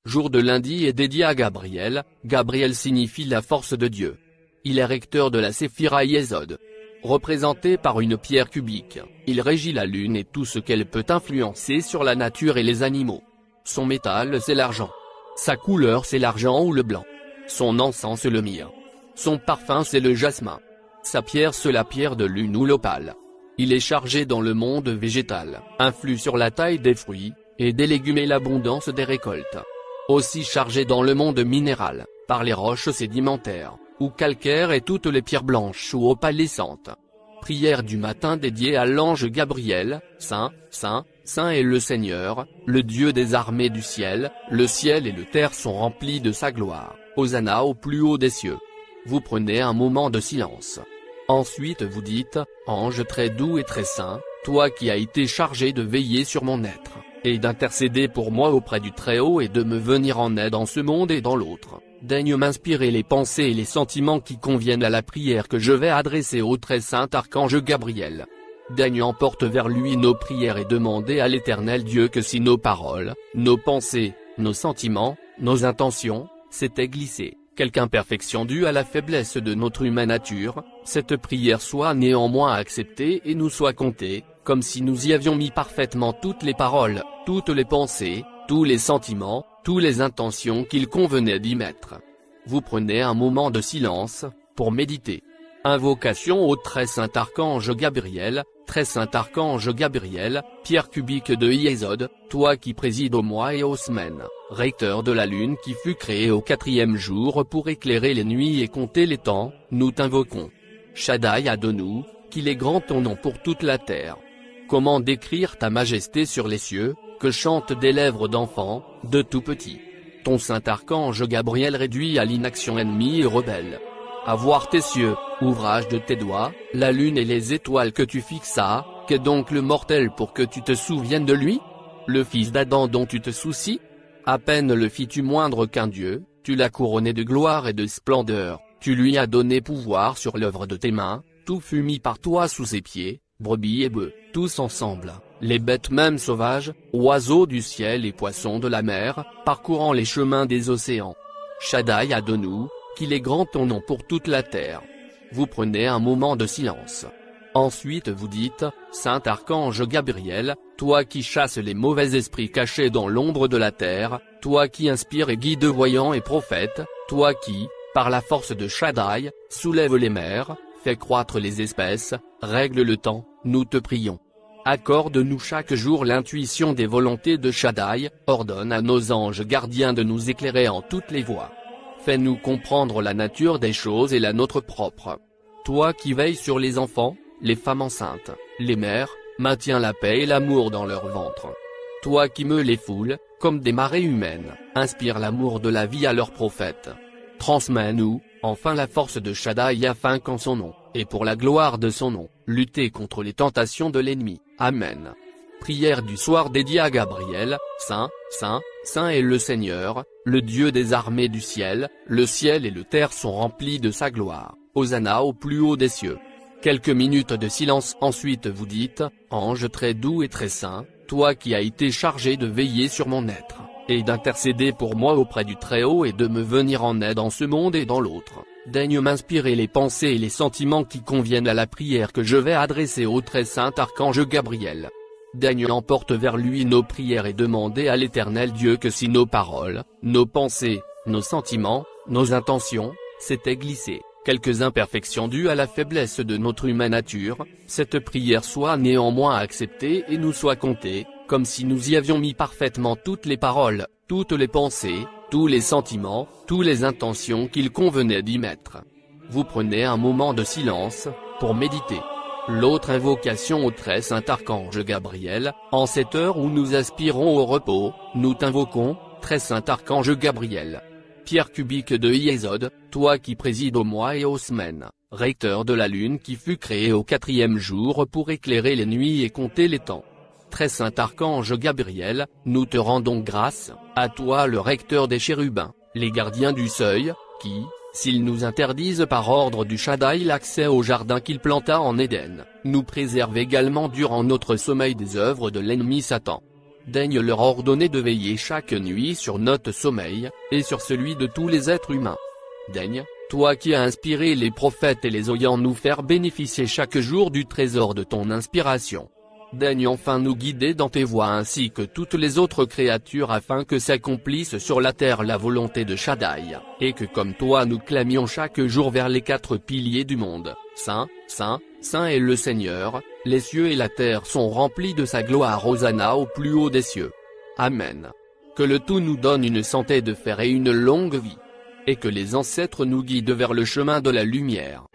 jour de lundi est dédié à Gabriel. Gabriel signifie la force de Dieu. Il est recteur de la Séphira Yesod. Représenté par une pierre cubique, il régit la lune et tout ce qu'elle peut influencer sur la nature et les animaux. Son métal c'est l'argent. Sa couleur c'est l'argent ou le blanc. Son encens c'est le myrrhe. Son parfum c'est le jasmin. Sa pierre c'est la pierre de lune ou l'opale. Il est chargé dans le monde végétal, influe sur la taille des fruits, et des légumes et l'abondance des récoltes. Aussi chargé dans le monde minéral, par les roches sédimentaires, ou calcaires et toutes les pierres blanches ou opalescentes. Prière du matin dédiée à l'ange Gabriel. Saint, Saint, Saint est le Seigneur, le Dieu des armées du ciel. Le ciel et la terre sont remplis de sa gloire. Hosanna au plus haut des cieux. Vous prenez un moment de silence. Ensuite vous dites, ange très doux et très saint, toi qui as été chargé de veiller sur mon être, et d'intercéder pour moi auprès du Très-Haut et de me venir en aide en ce monde et dans l'autre, daigne m'inspirer les pensées et les sentiments qui conviennent à la prière que je vais adresser au très saint archange Gabriel. Daigne emporte vers lui nos prières et demander à l'Éternel Dieu que si nos paroles, nos pensées, nos sentiments, nos intentions, s'étaient glissées quelque imperfection due à la faiblesse de notre humaine nature, cette prière soit néanmoins acceptée et nous soit comptée, comme si nous y avions mis parfaitement toutes les paroles, toutes les pensées, tous les sentiments, toutes les intentions qu'il convenait d'y mettre. Vous prenez un moment de silence, pour méditer. Invocation au très saint archange Gabriel. Très saint archange Gabriel, pierre cubique de Yesod, toi qui présides aux mois et aux semaines, recteur de la lune qui fut créée au 4e jour pour éclairer les nuits et compter les temps, nous t'invoquons. Shaddai Adonou, qu'il est grand ton nom pour toute la terre. Comment décrire ta majesté sur les cieux, que chantent des lèvres d'enfants, de tout petit. Ton saint archange Gabriel réduit à l'inaction ennemie et rebelle. À voir tes cieux, ouvrage de tes doigts, la lune et les étoiles que tu fixas, qu'est donc le mortel pour que tu te souviennes de lui? Le fils d'Adam dont tu te soucies? À peine le fis-tu moindre qu'un dieu, tu l'as couronné de gloire et de splendeur, tu lui as donné pouvoir sur l'œuvre de tes mains, tout fut mis par toi sous ses pieds, brebis et bœufs, tous ensemble, les bêtes même sauvages, oiseaux du ciel et poissons de la mer, parcourant les chemins des océans. Shaddai Adonou, qu'il est grand ton nom pour toute la terre. Vous prenez un moment de silence. Ensuite vous dites, Saint Archange Gabriel, toi qui chasses les mauvais esprits cachés dans l'ombre de la terre, toi qui inspires et guides voyants et prophètes, toi qui, par la force de Shaddai, soulève les mers, fais croître les espèces, règle le temps, nous te prions. Accorde-nous chaque jour l'intuition des volontés de Shaddai, ordonne à nos anges gardiens de nous éclairer en toutes les voies. Fais-nous comprendre la nature des choses et la nôtre propre. Toi qui veilles sur les enfants, les femmes enceintes, les mères, maintiens la paix et l'amour dans leur ventre. Toi qui me les foules, comme des marées humaines, inspire l'amour de la vie à leurs prophètes. Transmets-nous, enfin la force de Shaddai afin qu'en son nom, et pour la gloire de son nom, lutter contre les tentations de l'ennemi. Amen. Prière du soir dédiée à Gabriel. Saint, Saint, Saint est le Seigneur, le Dieu des armées du ciel. Le ciel et la terre sont remplis de sa gloire. Hosanna au plus haut des cieux. Quelques minutes de silence. Ensuite vous dites, ange très doux et très saint, toi qui as été chargé de veiller sur mon être, et d'intercéder pour moi auprès du Très-Haut et de me venir en aide en ce monde et dans l'autre, daigne m'inspirer les pensées et les sentiments qui conviennent à la prière que je vais adresser au très saint archange Gabriel. Daigne emporte vers lui nos prières et demander à l'Éternel Dieu que si nos paroles, nos pensées, nos sentiments, nos intentions, s'étaient glissées, quelques imperfections dues à la faiblesse de notre humaine nature, cette prière soit néanmoins acceptée et nous soit comptée, comme si nous y avions mis parfaitement toutes les paroles, toutes les pensées, tous les sentiments, toutes les intentions qu'il convenait d'y mettre. Vous prenez un moment de silence, pour méditer. L'autre invocation au très saint archange Gabriel. En cette heure où nous aspirons au repos, nous t'invoquons, très saint archange Gabriel. Pierre cubique de Yesod, toi qui présides aux mois et aux semaines, recteur de la lune qui fut créée au 4e jour pour éclairer les nuits et compter les temps. Très saint archange Gabriel, nous te rendons grâce, à toi le recteur des chérubins, les gardiens du seuil, qui, s'ils nous interdisent par ordre du Shaddai l'accès au jardin qu'il planta en Éden, nous préserve également durant notre sommeil des œuvres de l'ennemi Satan. daigne leur ordonner de veiller chaque nuit sur notre sommeil, et sur celui de tous les êtres humains. Daigne, toi qui as inspiré les prophètes et les ayant nous faire bénéficier chaque jour du trésor de ton inspiration. Daigne enfin nous guider dans tes voies ainsi que toutes les autres créatures afin que s'accomplisse sur la terre la volonté de Shaddai, et que comme toi nous clamions chaque jour vers les 4 piliers du monde, Saint, Saint, Saint est le Seigneur, les cieux et la terre sont remplis de sa gloire Hosanna au plus haut des cieux. Amen. Que le tout nous donne une santé de fer et une longue vie. Et que les ancêtres nous guident vers le chemin de la lumière.